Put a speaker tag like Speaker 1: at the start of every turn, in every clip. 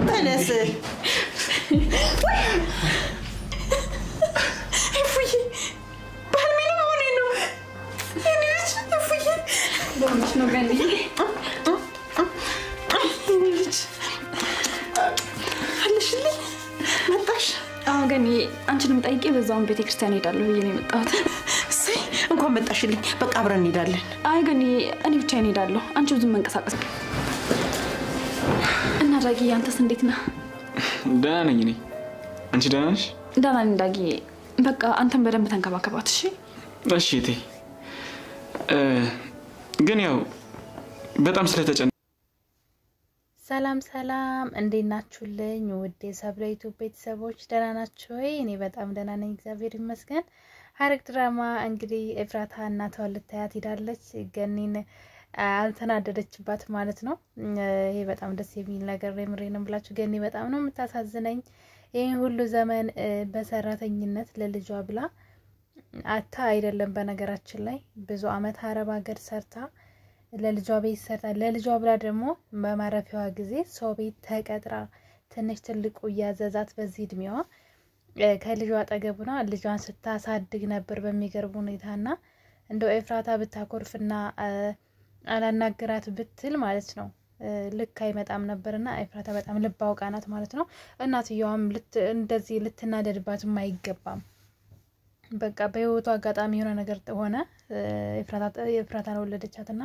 Speaker 1: ተነስ እፉዬ ባልሜ ነው ሆኔ ነው እንዴት እፉዬ
Speaker 2: ለምንሽ ነው ገኒ
Speaker 1: አለሽልኝ መጣሽ
Speaker 2: ገኒ አንቺንም ጠይቄ በዛውን ቤተክርስቲያን ሄዳለሁ ብዬ ነው የመጣሁት
Speaker 1: እሰይ እንኳን መጣሽልኝ በቃ አብረን እንሄዳለን
Speaker 2: አይ ገኒ እኔ ብቻዬን ሄዳለሁ አንቺ ብዙም መንቀሳቀስ እና ዳጊ አንተስ እንዴት ነህ
Speaker 3: ደህና ነኝ እኔ አንቺ ደህና ነሽ
Speaker 2: ደህና ነኝ ዳጊ በቃ አንተም በደንብ ተንከባከባት እሺ
Speaker 3: እሺ እቴ ግን ያው በጣም ስለተጨነቀ
Speaker 4: ሰላም እንዴት ናችሁልኝ ውዴ ሰብለይቱ ቤተሰቦች ደህና ናችሁ ወይ እኔ በጣም ደህና ነኝ እግዚአብሔር ይመስገን ሐረግ ድራማ እንግዲህ ኤፍራታ እናቷን ልታያት ሄዳለች ገኒን አልተናደደችባት ማለት ነው ይሄ በጣም ደስ የሚል ነገር ነው ምሬንም ብላችሁ ገኒ በጣም ነው የምታሳዝነኝ ይሄን ሁሉ ዘመን በሰራተኝነት ለልጇ ብላ አታ አይደለም በነገራችን ላይ ብዙ አመት አረብ ሀገር ሰርታ ለልጇ ቤት ሰርታ ለልጇ ብላ ደግሞ በማረፊያዋ ጊዜ ሰው ቤት ተቀጥራ ትንሽ ትልቁ ያዘዛት በዚህ እድሜዋ ከልጇ አጠገቡና ልጇን ስታሳድግ ነበር በሚገርም ሁኔታና እንደው ኤፍራታ ብታኮርፍና አላናገራት ብትል ማለት ነው ልክ አይመጣም ነበርና ኤፍራታ በጣም ልብ አውቃናት ማለት ነው እናትየዋም እንደዚህ ልትናደድባትም አይገባም በቃ በህይወቷ አጋጣሚ የሆነ ነገር ሆነ ኤፍራታን ወለደቻትና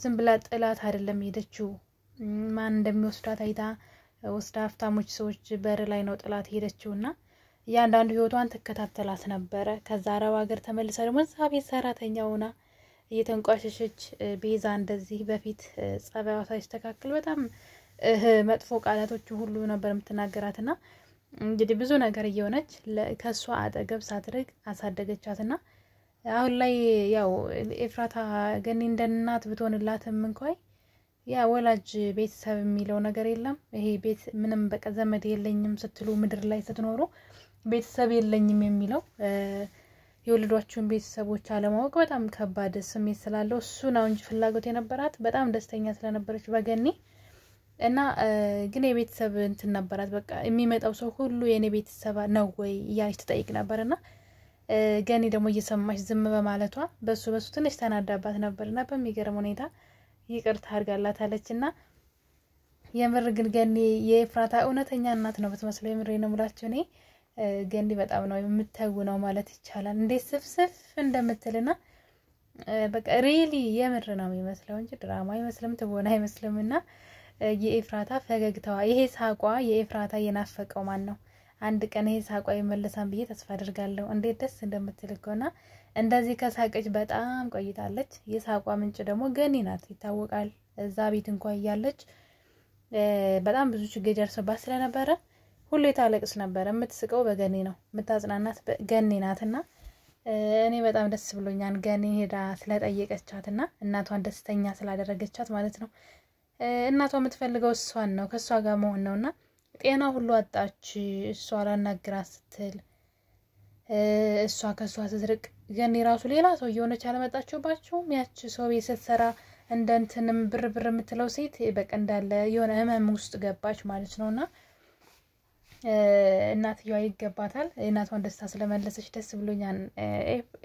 Speaker 4: ዝም ብላ ጥላት አይደለም ሄደችው ማን እንደሚወስዳት አይታ ወስዳ ሀብታሞች ሰዎች በር ላይ ነው ጥላት ሄደችውና ያንዳንዱ ህይወቷን ተከታተላት ነበር ከዛ አረብ ሀገር ተመልሳ ደግሞ እዛ ቤት ሰራተኛ ሆና እየተንቋሸሸች ቤዛ እንደዚህ በፊት ጸባይዋ ሳይስተካከል በጣም መጥፎ ቃላቶች ሁሉ ነበር የምትናገራትና እንግዲህ ብዙ ነገር እየሆነች ከሷ አጠገብ ሳትርቅ አሳደገቻትና አሁን ላይ ያው ኤፍራታ ገኒ እንደናት ብትሆንላትም እንኳን ያ ወላጅ ቤተሰብ የሚለው ነገር የለም ይሄ ቤት ምንም በቃ ዘመድ የለኝም ስትሉ ምድር ላይ ስትኖሩ ቤተሰብ የለኝም የሚለው የወለዷችሁን ቤተሰቦች አለማወቅ በጣም ከባድ ስሜት ስላለው እሱ ነው እንጂ ፍላጎት የነበራት በጣም ደስተኛ ስለነበረች በገኒ እና ግን የቤተሰብ እንትን ነበራት በቃ የሚመጣው ሰው ሁሉ የኔ ቤተሰብ ነው ወይ ያለች ትጠይቅ ነበርና ገኒ ደግሞ እየሰማች ዝም በማለቷ በሱ ትንሽ ተናዳባት ነበርና በሚገርም ሁኔታ ይቅርታ አድርጋላታለችና የምር ግን ገኒ የኤፍራታ እውነተኛ እናት ነው በተመስለው የምር ነው ሙላችሁ እኔ ገኒ በጣም ነው የምትተውነው ማለት ይቻላል እንዴት ስፍስፍ እንደምትልና በቃ ሪሊ የምር ነው የሚመስለው እንጂ ድራማ አይመስልም ትወና አይመስልምና የኤፍራታ ፈገግታዋ ይሄ ሳቋ የኤፍራታ የናፈቀው ማን ነው አንድ ቀን ይሄ ሳቋ ይመለሳን ብዬ ተስፋ አድርጋለሁ እንዴት ደስ እንደምትልከውና እንደዚህ ከሳቀች በጣም ቆይታለች የሳቋ ምንጭ ደግሞ ገኒ ናት ይታወቃል እዛ ቤት እንኳን ያለች በጣም ብዙ ችግር ደርሶባት ስለነበረ ሁሉ ታለቅስ ነበር የምትስቀው በገኒ ነው የምታጽናናት ገኒ ናትና እኔ በጣም ደስ ብሎኛል ገኒ ሄዳ ስለጠየቀቻትና እናቷን ደስተኛ ስላደረገቻት ማለት ነው እናቷ የምትፈልገው እሷን ነው ከሷ ጋር መሆን ነውና ጤና ሁሉ አጣች እሷ አላናግራት ስትል እሷ ከሷ ስትርቅ ገኒ ራሱ ሌላ ሰው እየሆነች አለመጣችሁባችሁ ያቺ ሰው ቤት ስትሰራ እንደንተንም ብር የምትለው ሴት በቃ እንዳለ የሆነ ህመም ውስጥ ገባች ማለት ነውና እናትየዋ ይገባታል እናቷን ደስታ ስለመለሰች ደስ ብሎኛል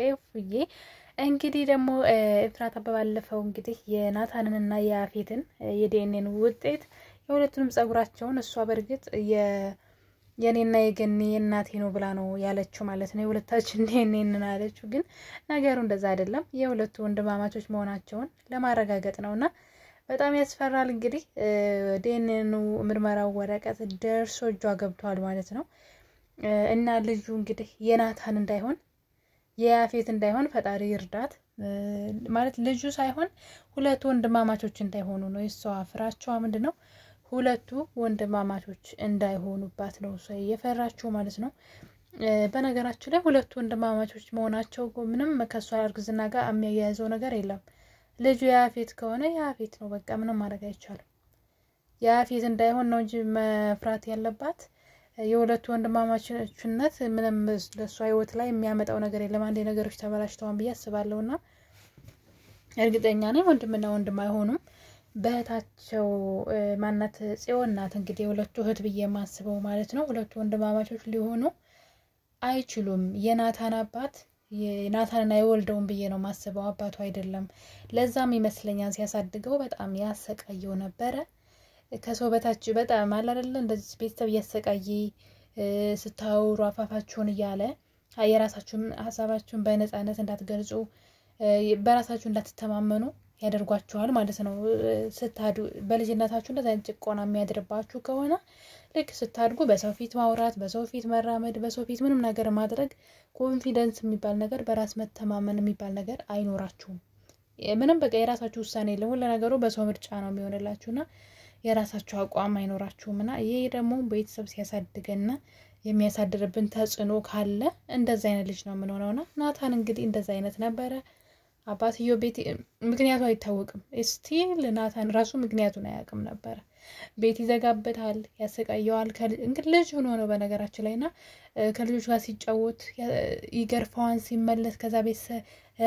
Speaker 4: ኤፍዬ እንግዲህ ደግሞ ኤፍራታ በባለፈው እንግዲህ የናታንንና የያፌትን የዲኤንኤን ውጤት የሁለቱንም ጸጉራቸውን እሷ በርግጥ የኔና የገኒ እናቴ ነው ብላ ነው ያለችው ማለት ነው የሁለታችን ዲኤንኤን አለችው ግን ነገሩ እንደዛ አይደለም የሁለቱ ወንድማማቾች መሆናቸውን ለማረጋገጥ ነውና በጣም ያስፈራል እንግዲህ ዲኤንኤኑ ምርመራው ወረቀት ደርሶ እጇ ገብቷል ማለት ነው እና ልጁ እንግዲህ የናታን እንዳይሆን የያፌት እንዳይሆን ፈጣሪ ይርዳት ማለት ልጁ ሳይሆን ሁለቱ ወንድማማቾች እንዳይሆኑ ነው የሷ ፍራቻዋ ምንድነው ሁለቱ ወንድማማቾች እንዳይሆኑባት ነው እሷ የፈራችው ማለት ነው በነገራችን ላይ ሁለቱ ወንድማማቾች መሆናቸው ምንም ከሷ አርግዝና ጋር የሚያያዘው ነገር የለም ልጁ ያፌት ከሆነ ያፌት ነው በቃ ምንም ማድረግ አይቻልም ያፌት እንዳይሆን ነው እንጂ መፍራት ያለባት የሁለቱ ወንድማማቾችነት ምንም ለሷ ህይወት ላይ የሚያመጣው ነገር የለም አንዴ ነገሮች ተበላሽተዋን ብዬ አስባለሁና እርግጠኛ ነኝ ወንድምና ወንድም አይሆኑም በእህታቸው ማናት ጽዮን ናት እንግዲህ ሁለቱ እህት ብዬ ማስበው ማለት ነው። ሁለቱ ወንድማማቾች ሊሆኑ አይችሉም። የናታን አባት የናታንን አይወልደውም ብዬ ነው ማስበው፣ አባቱ አይደለም። ለዛም ይመስለኛል ሲያሳድገው በጣም ያሰቃየው ነበረ። ከሰው በታች በጣም አይደለ እንደዚህ ቤተሰብ ያሰቃየ ስታውሩ አፋፋችሁን እያለ የራሳችሁን ሐሳባችሁን በነፃነት እንዳትገልጹ በራሳችሁ እንዳትተማመኑ ያደርጓችኋል ማለት ነው። ስታዱ በልጅነታችሁ እንደዛ አይነት ጭቆና የሚያድርባችሁ ከሆነ ልክ ስታድጉ በሰው ፊት ማውራት፣ በሰው ፊት መራመድ፣ በሰው ፊት ምንም ነገር ማድረግ ኮንፊደንስ የሚባል ነገር በራስ መተማመን የሚባል ነገር አይኖራችሁም። ምንም በቃ የራሳችሁ ውሳኔ የለም። ሁሉ ነገሩ በሰው ምርጫ ነው የሚሆንላችሁና የራሳችሁ አቋም አይኖራችሁምና ይሄ ደግሞ ቤተሰብ ሲያሳድገና የሚያሳድርብን ተጽዕኖ ካለ እንደዛ አይነት ልጅ ነው የምንሆነውና ናታን እንግዲህ እንደዛ አይነት ነበረ። አባትዮ ቤት ምክንያቱ አይታወቅም። ስቲል ናታን ራሱ ምክንያቱን አያውቅም ነበር። ቤት ይዘጋበታል፣ ያሰቃየዋል። እንግዲህ ልጅ ሆኖ ነው በነገራችን ላይና ከልጆች ጋር ሲጫወት ይገርፋዋን ሲመለስ ከዛ ቤት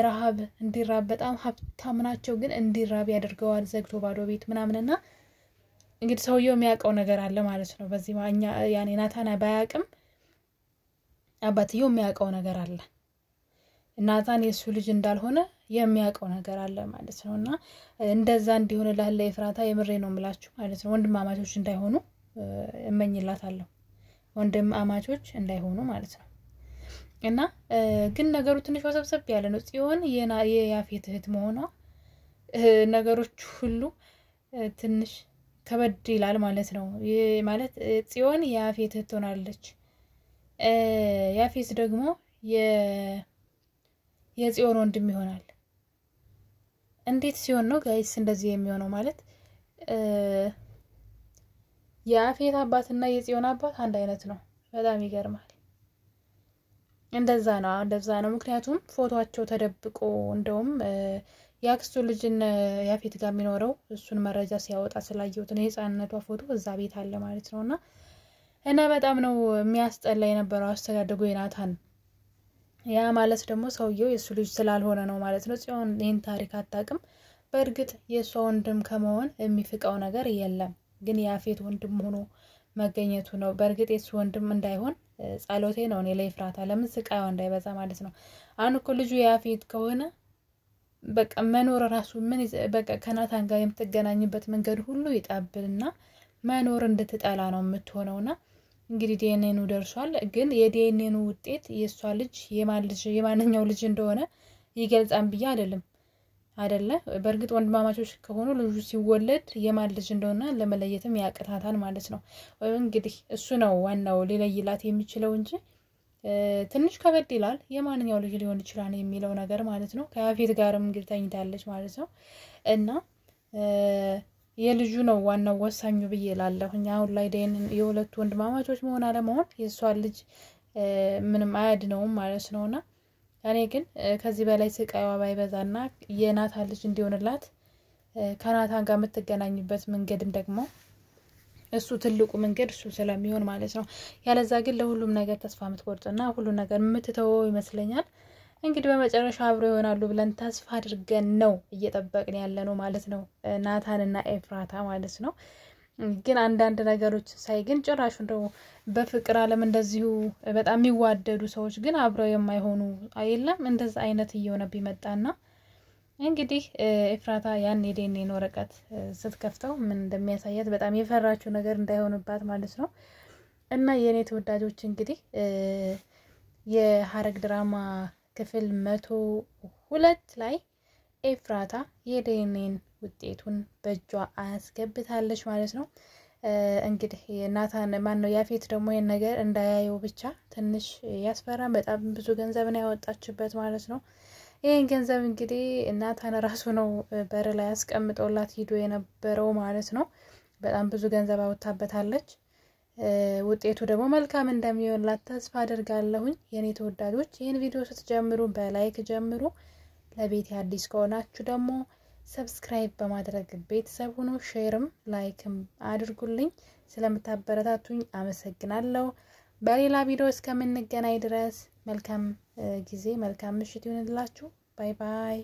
Speaker 4: ረሃብ እንዲራብ በጣም ሀብታም ናቸው ግን እንዲራብ ያደርገዋል ዘግቶ ባዶ ቤት ምናምንና እንግዲህ ሰውየው የሚያውቀው ነገር አለ ማለት ነው። በዚህ ማኛ ያኔ ናታን ባያውቅም አባትዮ የሚያውቀው ነገር አለ። ናታን የሱ ልጅ እንዳልሆነ የሚያውቀው ነገር አለ ማለት ነውና እንደዛ እንዲሆን ለኤፍራታ የምሬ ነው የምላችሁ ማለት ነው። ወንድማማቾች እንዳይሆኑ እመኝላታለሁ። ወንድማማቾች እንዳይሆኑ ማለት ነው። እና ግን ነገሩ ትንሽ ወሰብሰብ ያለ ነው። ጽዮን የያፌት እህት መሆኗ ነገሮች ሁሉ ትንሽ ከበድ ይላል ማለት ነው። ማለት ጽዮን የያፌት እህት ሆናለች። ያፌት ደግሞ የጽዮን ወንድም ይሆናል። እንዴት ሲሆን ነው ጋይስ እንደዚህ የሚሆነው? ማለት የያፌት አባትና የጽዮን አባት አንድ አይነት ነው። በጣም ይገርማል። እንደዛ ነው። ምክንያቱም ፎቶአቸው ተደብቆ እንደውም ያክስቱ ልጅን ያፌት ጋር የሚኖረው እሱን መረጃ ሲያወጣ ስላየሁት ነው። የህፃንነቷ ፎቶ እዛ ቤት አለ ማለት ነውና በጣም ነው የሚያስጠላ የነበረው አስተዳደጉ የናታን። ያ ማለት ደግሞ ሰውየው የሱ ልጅ ስላልሆነ ነው ማለት ነው። ጽዮን ይሄን ታሪክ አታውቅም። በእርግጥ የሷ ወንድም ከመሆን የሚፍቀው ነገር የለም፣ ግን ያፌት ወንድም ሆኖ መገኘቱ ነው። በእርግጥ የሱ ወንድም እንዳይሆን ጸሎቴ ነው እኔ ለኤፍራታ፣ ለምን ስቃዩ እንዳይበዛ ማለት ነው። አሁን እኮ ልጁ ያፌት ከሆነ በቃ መኖር ራሱ ምን በቃ ከናታን ጋር የምትገናኝበት መንገድ ሁሉ ይጣብልና መኖር እንድትጠላ ነው የምትሆነውና እንግዲህ ዲኤንኤኑ ደርሷል። ግን የዲኤንኤኑ ውጤት የሷ ልጅ የማንኛው ልጅ እንደሆነ ይገልጻን ብዬ አይደለ። በእርግጥ ወንድማማቾች ከሆኑ ልጁ ሲወለድ የማን ልጅ እንደሆነ ለመለየትም ያቅታታል ማለት ነው። እንግዲህ እሱ ነው ዋናው ሊለይላት የሚችለው እንጂ ትንሽ ከበድ ይላል። የማንኛው ልጅ ሊሆን ይችላል የሚለው ነገር ማለት ነው። ከያፌት ጋርም እንግዲህ ተኝታለች ማለት ነው። እና የልጁ ነው ዋናው ወሳኙ ብዬ እላለሁኝ። አሁን ላይ የሁለቱ ወንድማማቾች መሆን አለመሆን የሷ ልጅ ምንም አያድነውም ማለት ነውና እኔ ግን ከዚህ በላይ ስቃይዋ ባይበዛና የናታን ልጅ እንዲሆንላት ከናታን ጋር የምትገናኝበት መንገድም ደግሞ እሱ ትልቁ መንገድ እሱ ስለሚሆን ማለት ነው። ያለዛ ግን ለሁሉም ነገር ተስፋ የምትቆርጥና ሁሉ ነገር የምትተወው ይመስለኛል። እንግዲህ በመጨረሻ አብረው ይሆናሉ ብለን ተስፋ አድርገን ነው እየጠበቅን ያለነው ማለት ነው፣ ናታንና ኤፍራታ ማለት ነው። ግን አንዳንድ ነገሮች ሳይ ግን ጭራሽ እንደው በፍቅር ዓለም እንደዚሁ በጣም የሚዋደዱ ሰዎች ግን አብረው የማይሆኑ አይደለም እንደዛ አይነት እየሆነ ቢመጣና እንግዲህ ኤፍራታ ያን የዲኤንኤ ወረቀት ስትከፍተው ምን እንደሚያሳያት በጣም የፈራችው ነገር እንዳይሆንባት ማለት ነው። እና የኔ ተወዳጆች እንግዲህ የሐረግ ድራማ ክፍል 102 ላይ ኤፍራታ የዲኤንኤን ውጤቱን በእጇ አስገብታለች ማለት ነው። እንግዲህ ናታን ማነው ያፌት ደግሞ ይሄን ነገር እንዳያየው ብቻ ትንሽ ያስፈራን። በጣም ብዙ ገንዘብ ነው ያወጣችበት ማለት ነው። ይሄን ገንዘብ እንግዲህ ናታን ራሱ ነው በር ላይ አስቀምጦላት ሄዶ የነበረው ማለት ነው። በጣም ብዙ ገንዘብ አወጣበታለች። ውጤቱ ደግሞ መልካም እንደሚሆንላት ተስፋ አደርጋለሁኝ። የኔ ተወዳጆች ይሄን ቪዲዮ ስትጀምሩ በላይክ ጀምሩ። ለቤት አዲስ ከሆናችሁ ደግሞ ሰብስክራይብ በማድረግ ቤተሰብ ሁኑ። ሼርም ላይክም አድርጉልኝ። ስለምታበረታቱኝ አመሰግናለሁ። በሌላ ቪዲዮ እስከምንገናኝ ድረስ መልካም ጊዜ መልካም ምሽት ይሁንላችሁ። ባይ ባይ።